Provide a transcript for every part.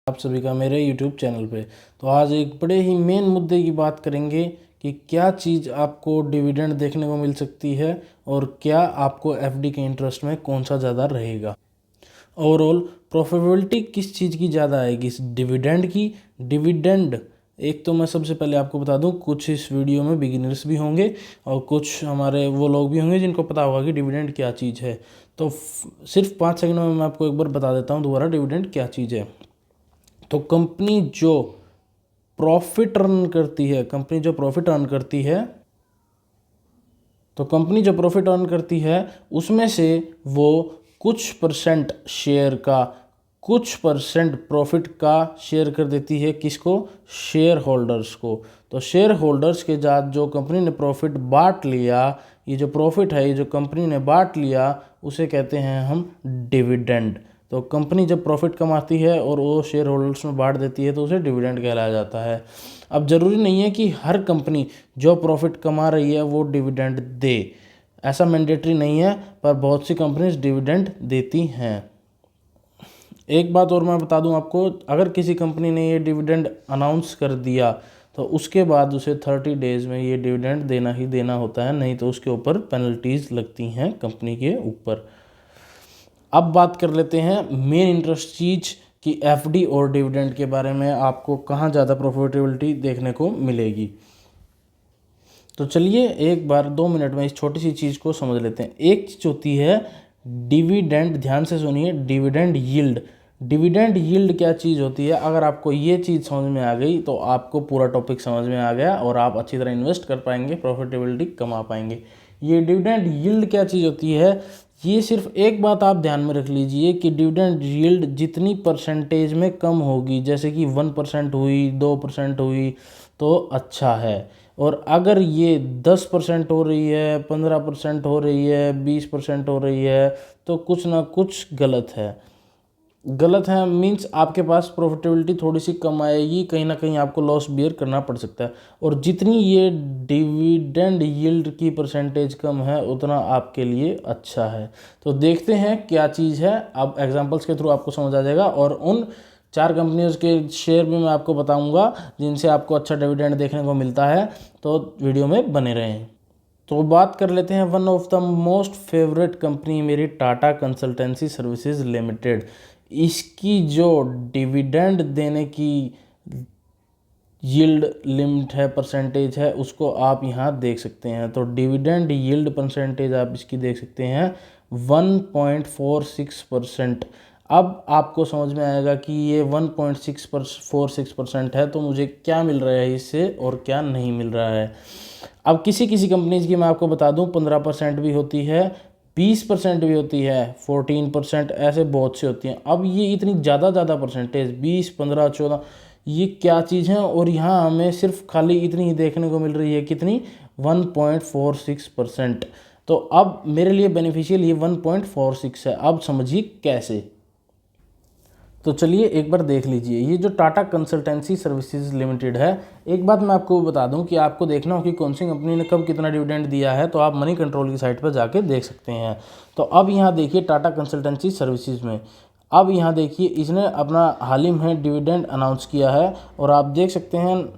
आप सभी का मेरे YouTube चैनल पे। तो आज एक बड़े ही मेन मुद्दे की बात करेंगे कि क्या चीज़ आपको डिविडेंड देखने को मिल सकती है और क्या आपको एफडी के इंटरेस्ट में कौन सा ज़्यादा रहेगा। ओवरऑल प्रॉफिटेबिलिटी किस चीज़ की ज़्यादा आएगी, डिविडेंड की। डिविडेंड एक तो मैं सबसे पहले आपको बता दूं, कुछ इस वीडियो में बिगिनर्स भी होंगे और कुछ हमारे वो लोग भी होंगे जिनको पता होगा कि डिविडेंड क्या चीज़ है। तो सिर्फ 5 सेकंड में मैं आपको एक बार बता देता हूं दोबारा डिविडेंड क्या चीज़ है। तो कंपनी जो प्रॉफिट अर्न करती है, कंपनी जो प्रॉफिट अर्न करती है, तो कंपनी जो प्रॉफिट अर्न करती है उसमें से वो कुछ परसेंट शेयर का, कुछ परसेंट प्रॉफिट का शेयर कर देती है किसको, शेयर होल्डर्स को। तो शेयर होल्डर्स के साथ जो कंपनी ने प्रॉफिट बांट लिया, ये जो प्रॉफिट है ये जो कंपनी ने बांट लिया उसे कहते हैं हम डिविडेंड। तो कंपनी जब प्रॉफिट कमाती है और वो शेयर होल्डर्स में बांट देती है तो उसे डिविडेंड कहलाया जाता है। अब ज़रूरी नहीं है कि हर कंपनी जो प्रॉफिट कमा रही है वो डिविडेंड दे, ऐसा मैंडेटरी नहीं है, पर बहुत सी कंपनीज डिविडेंड देती हैं। एक बात और मैं बता दूं आपको, अगर किसी कंपनी ने ये डिविडेंड अनाउंस कर दिया तो उसके बाद उसे 30 डेज़ में ये डिविडेंड देना ही देना होता है, नहीं तो उसके ऊपर पेनल्टीज़ लगती हैं कंपनी के ऊपर। अब बात कर लेते हैं मेन इंटरेस्ट चीज़ कि एफडी और डिविडेंड के बारे में आपको कहाँ ज़्यादा प्रॉफिटेबिलिटी देखने को मिलेगी। तो चलिए एक बार 2 मिनट में इस छोटी सी चीज़ को समझ लेते हैं। एक चीज़ होती है डिविडेंड, ध्यान से सुनिए, डिविडेंड यील्ड। डिविडेंड यील्ड क्या चीज़ होती है, अगर आपको ये चीज़ समझ में आ गई तो आपको पूरा टॉपिक समझ में आ गया और आप अच्छी तरह इन्वेस्ट कर पाएंगे, प्रॉफिटेबिलिटी कमा पाएंगे। ये डिविडेंड यील्ड क्या चीज़ होती है, ये सिर्फ एक बात आप ध्यान में रख लीजिए कि डिविडेंड यील्ड जितनी परसेंटेज में कम होगी, जैसे कि 1% हुई, 2% हुई तो अच्छा है, और अगर ये 10% हो रही है, 15% हो रही है, 20% हो रही है तो कुछ ना कुछ गलत है। गलत है मीन्स आपके पास प्रॉफिटेबिलिटी थोड़ी सी कम आएगी, कहीं ना कहीं आपको लॉस बियर करना पड़ सकता है। और जितनी ये डिविडेंड यील्ड की परसेंटेज कम है उतना आपके लिए अच्छा है। तो देखते हैं क्या चीज़ है, अब एग्जांपल्स के थ्रू आपको समझ आ जाएगा और उन 4 कंपनियों के शेयर भी मैं आपको बताऊंगा जिनसे आपको अच्छा डिविडेंड देखने को मिलता है। तो वीडियो में बने रहें। तो बात कर लेते हैं one of the most favourite company मेरी, टाटा कंसल्टेंसी सर्विसेज लिमिटेड। इसकी जो डिविडेंड देने की यील्ड लिमिट है, परसेंटेज है, उसको आप यहाँ देख सकते हैं। तो डिविडेंड यील्ड परसेंटेज आप इसकी देख सकते हैं 1.46%। अब आपको समझ में आएगा कि ये 1.46% है तो मुझे क्या मिल रहा है इससे और क्या नहीं मिल रहा है। अब किसी किसी कंपनीज की मैं आपको बता दूं 15% भी होती है, 20% भी होती है, 14%, ऐसे बहुत सी होती हैं। अब ये इतनी ज़्यादा परसेंटेज 20, 15, 14, ये क्या चीज़ है, और यहाँ हमें सिर्फ खाली इतनी ही देखने को मिल रही है, कितनी, 1.46%। तो अब मेरे लिए बेनिफिशियल ये 1.46 है। अब समझिए कैसे। तो चलिए एक बार देख लीजिए, ये जो टाटा कंसल्टेंसी सर्विसेज लिमिटेड है, एक बात मैं आपको बता दूं कि आपको देखना हो कि कौन सी कंपनी ने कब कितना डिविडेंड दिया है तो आप मनी कंट्रोल की साइट पर जाके देख सकते हैं। तो अब यहाँ देखिए टाटा कंसल्टेंसी सर्विसेज में, अब यहाँ देखिए इसने अपना हाल ही में डिविडेंड अनाउंस किया है और आप देख सकते हैं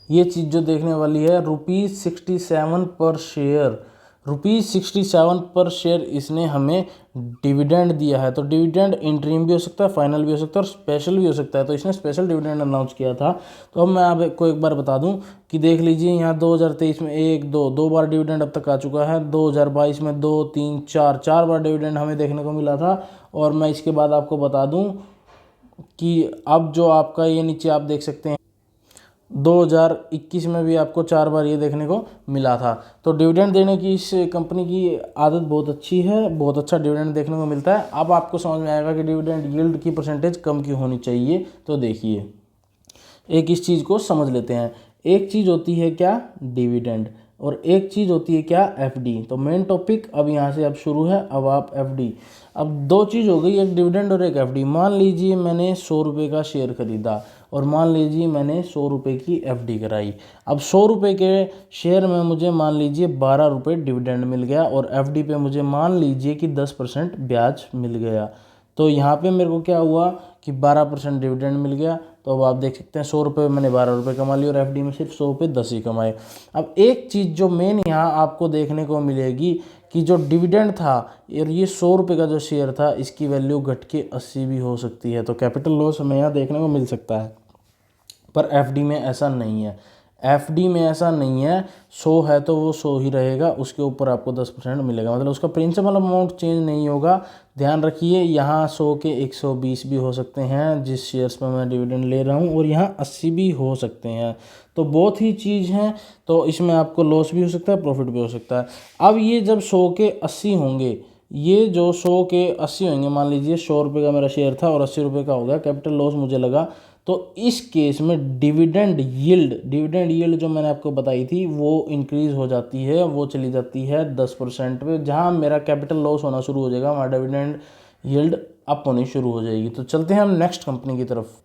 ये चीज़ जो देखने वाली है, ₹67 पर शेयर, ₹67 पर शेयर इसने हमें डिविडेंड दिया है। तो डिविडेंड इंटरिम भी हो सकता है, फाइनल भी हो सकता है और स्पेशल भी हो सकता है। तो इसने स्पेशल डिविडेंड अनाउंस किया था। तो अब मैं आपको एक बार बता दूं कि देख लीजिए यहाँ 2023 में दो बार डिविडेंड अब तक आ चुका है, 2022 में 2, 3, 4 बार डिविडेंड हमें देखने को मिला था। और मैं इसके बाद आपको बता दूँ कि अब जो आपका ये नीचे आप देख सकते हैं 2021 में भी आपको 4 बार ये देखने को मिला था। तो डिविडेंड देने की इस कंपनी की आदत बहुत अच्छी है, बहुत अच्छा डिविडेंड देखने को मिलता है। अब आपको समझ में आएगा कि डिविडेंड यील्ड की परसेंटेज कम क्यों होनी चाहिए। तो देखिए एक इस चीज़ को समझ लेते हैं। एक चीज़ होती है क्या, डिविडेंड, और एक चीज़ होती है क्या, एफडी। तो मेन टॉपिक अब यहाँ से अब शुरू है। अब आप एफडी, अब 2 चीज़ हो गई, एक डिविडेंड और एक एफडी। मान लीजिए मैंने 100 रुपये का शेयर खरीदा और मान लीजिए मैंने 100 रुपये की एफडी कराई। अब 100 रुपये के शेयर में मुझे मान लीजिए 12 रुपये डिविडेंड मिल गया और एफडी पे मुझे मान लीजिए कि 10% ब्याज मिल गया। तो यहाँ पे मेरे को क्या हुआ कि 12% डिविडेंड मिल गया। तो अब आप देख सकते हैं 100 रुपये मैंने 12 रुपये कमा लिए और एफडी में सिर्फ 100 पे 10 ही कमाए। अब एक चीज़ जो मेन यहाँ आपको देखने को मिलेगी कि जो डिविडेंड था और ये 100 रुपये का जो शेयर था, इसकी वैल्यू घट के 80 भी हो सकती है। तो कैपिटल लॉस हमें यहाँ देखने को मिल सकता है, पर एफडी में ऐसा नहीं है। एफडी में ऐसा नहीं है, 100 है तो वो 100 ही रहेगा, उसके ऊपर आपको 10% मिलेगा, मतलब उसका प्रिंसिपल अमाउंट चेंज नहीं होगा। ध्यान रखिए, यहाँ 100 के 120 भी हो सकते हैं जिस शेयर्स पर मैं डिविडेंड ले रहा हूँ, और यहाँ 80 भी हो सकते हैं। तो बहुत ही चीज़ हैं, तो इसमें आपको लॉस भी हो सकता है, प्रॉफिट भी हो सकता है। अब ये जब 100 के 80 होंगे, ये जो 100 के 80 होंगे, मान लीजिए 100 रुपये का मेरा शेयर था और 80 रुपये का हो गया, कैपिटल लॉस मुझे लगा, तो इस केस में डिविडेंड यील्ड जो मैंने आपको बताई थी वो इंक्रीज़ हो जाती है, वो चली जाती है 10% पे। जहाँ मेरा कैपिटल लॉस होना शुरू हो जाएगा, वहाँ डिविडेंड यील्ड अप होनी शुरू हो जाएगी। तो चलते हैं हम नेक्स्ट कंपनी की तरफ।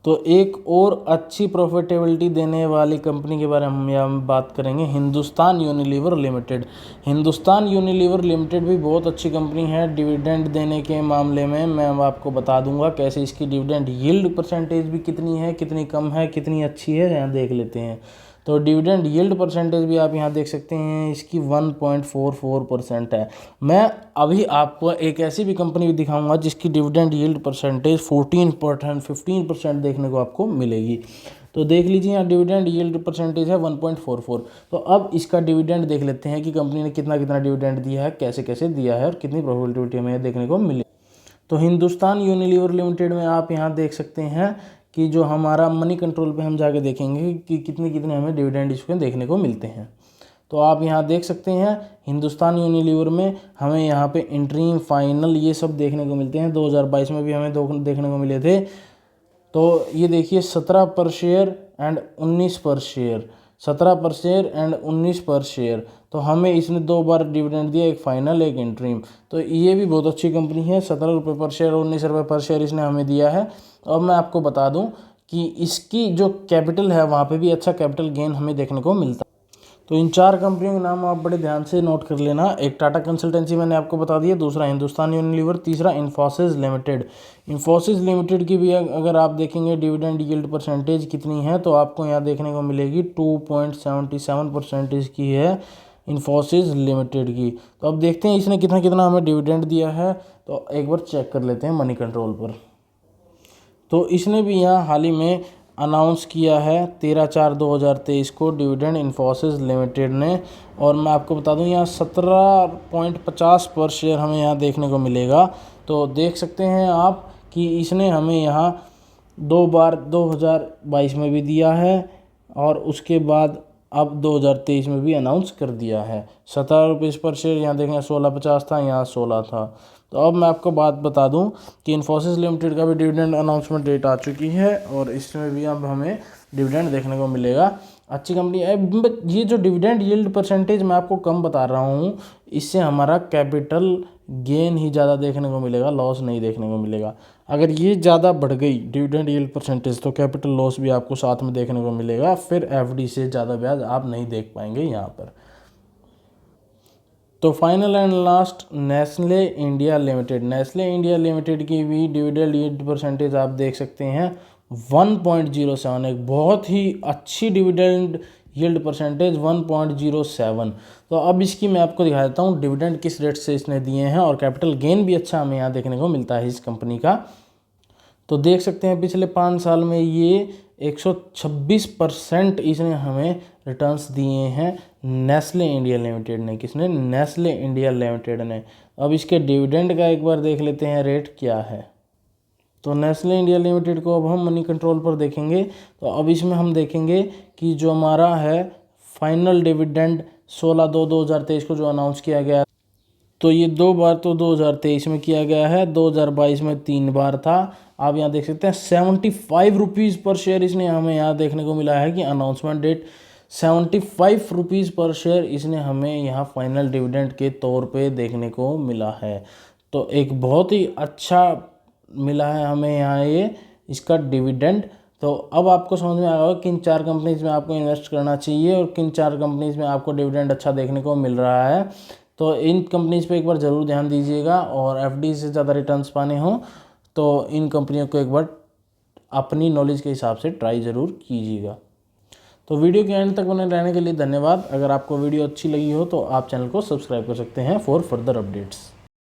तो एक और अच्छी प्रॉफिटेबिलिटी देने वाली कंपनी के बारे में हम यहाँ बात करेंगे, Hindustan Unilever limited. Hindustan Unilever limited भी बहुत अच्छी कंपनी है। डिविडेंड देने के मामले में मैं आपको बता दूंगा कैसे इसकी डिविडेंड यील्ड परसेंटेज भी कितनी है, कितनी कम है, कितनी अच्छी है, यहाँ देख लेते हैं। तो डिविडेंड यील्ड परसेंटेज भी आप यहाँ देख सकते हैं, इसकी 1.44% है। मैं अभी आपको एक ऐसी भी कंपनी भी दिखाऊंगा जिसकी डिविडेंड यील्ड परसेंटेज 14%, 15% देखने को आपको मिलेगी। तो देख लीजिए, यहाँ डिविडेंड यील्ड परसेंटेज है 1.44। तो अब इसका डिविडेंड देख लेते हैं कि कंपनी ने कितना कितना डिविडेंड दिया है, कैसे कैसे दिया है और कितनी प्रॉफिटेबिलिटी हमें देखने को मिली। तो हिंदुस्तान यूनिलीवर लिमिटेड में आप यहाँ देख सकते हैं कि जो हमारा मनी कंट्रोल पे हम जाके देखेंगे कि कितने कितने हमें डिविडेंड इसमें देखने को मिलते हैं। तो आप यहाँ देख सकते हैं हिंदुस्तान यूनिलीवर में हमें यहाँ पे इंटरिम, फाइनल, ये सब देखने को मिलते हैं। 2022 में भी हमें देखने को मिले थे। तो ये देखिए 17 पर शेयर एंड 19 पर शेयर, 17 पर शेयर एंड 19 पर शेयर। तो हमें इसने 2 बार डिविडेंड दिया, एक फाइनल एक इंटरिम। तो ये भी बहुत अच्छी कंपनी है। 17 रुपये पर शेयर और 19 रुपये पर शेयर इसने हमें दिया है। अब मैं आपको बता दूं कि इसकी जो कैपिटल है वहाँ पे भी अच्छा कैपिटल गेन हमें देखने को मिलता है। तो इन 4 कंपनियों के नाम आप बड़े ध्यान से नोट कर लेना। एक टाटा कंसल्टेंसी मैंने आपको बता दिया, दूसरा हिंदुस्तान यूनिलीवर, तीसरा इन्फोसिस लिमिटेड। इन्फोसिस लिमिटेड की भी अगर आप देखेंगे डिविडेंड यील्ड परसेंटेज कितनी है, तो आपको यहाँ देखने को मिलेगी 2.77% की है इन्फोसिस लिमिटेड की। तो अब देखते हैं इसने कितना कितना हमें डिविडेंड दिया है। तो एक बार चेक कर लेते हैं मनी कंट्रोल पर। तो इसने भी यहाँ हाल ही में अनाउंस किया है 13/4/2023 को डिविडेंड इन्फोसिस लिमिटेड ने। और मैं आपको बता दूं यहाँ 17.50 पर शेयर हमें यहाँ देखने को मिलेगा। तो देख सकते हैं आप कि इसने हमें यहाँ 2 बार 2022 में भी दिया है और उसके बाद अब 2023 में भी अनाउंस कर दिया है। 17 रुपये पर शेयर, यहाँ देखें 16.50 था, यहाँ 16 था। तो अब मैं आपको बात बता दूं कि इन्फोसिस लिमिटेड का भी डिविडेंड अनाउंसमेंट डेट आ चुकी है और इसमें भी अब हमें डिविडेंड देखने को मिलेगा। अच्छी कंपनी है। ये जो डिविडेंड यील्ड परसेंटेज मैं आपको कम बता रहा हूँ, इससे हमारा कैपिटल गेन ही ज़्यादा देखने को मिलेगा, लॉस नहीं देखने को मिलेगा। अगर ये ज़्यादा बढ़ गई डिविडेंड यील्ड परसेंटेज तो कैपिटल लॉस भी आपको साथ में देखने को मिलेगा, फिर एफडी से ज़्यादा ब्याज आप नहीं देख पाएंगे यहाँ पर। तो final and last Nestle India limited. Nestle India limited की भी डिविडेंड यील्ड परसेंटेज आप देख सकते हैं 1.07, एक बहुत ही अच्छी डिविडेंड यील्ड परसेंटेज 1.07। तो अब इसकी मैं आपको दिखा देता हूँ डिविडेंड किस रेट से इसने दिए हैं और कैपिटल गेन भी अच्छा हमें यहाँ देखने को मिलता है इस कंपनी का। तो देख सकते हैं पिछले 5 साल में ये 126% इसने हमें रिटर्न्स दिए हैं नेस्ले इंडिया लिमिटेड ने। किसने? नेस्ले इंडिया लिमिटेड ने। अब इसके डिविडेंड का एक बार देख लेते हैं रेट क्या है। तो नेस्ले इंडिया लिमिटेड को अब हम मनी कंट्रोल पर देखेंगे। तो अब इसमें हम देखेंगे कि जो हमारा है फाइनल डिविडेंड 16/2/2023 को जो अनाउंस किया गया, तो ये 2 बार तो 2023 में किया गया है, 2022 में 3 बार था। आप यहाँ देख सकते हैं 75 रुपीज़ पर शेयर इसने हमें यहाँ देखने को मिला है कि अनाउंसमेंट डेट 75 रुपीज़ पर शेयर इसने हमें यहाँ फाइनल डिविडेंड के तौर पे देखने को मिला है। तो एक बहुत ही अच्छा मिला है हमें यहाँ ये इसका डिविडेंड। तो अब आपको समझ में आएगा किन 4 कंपनीज में आपको इन्वेस्ट करना चाहिए और किन 4 कंपनीज में आपको डिविडेंड अच्छा देखने को मिल रहा है। तो इन कंपनीज़ पे एक बार ज़रूर ध्यान दीजिएगा। और एफडी से ज़्यादा रिटर्न्स पाने हों तो इन कंपनियों को एक बार अपनी नॉलेज के हिसाब से ट्राई ज़रूर कीजिएगा। तो वीडियो के एंड तक बने रहने के लिए धन्यवाद। अगर आपको वीडियो अच्छी लगी हो तो आप चैनल को सब्सक्राइब कर सकते हैं फॉर फर्दर अपडेट्स।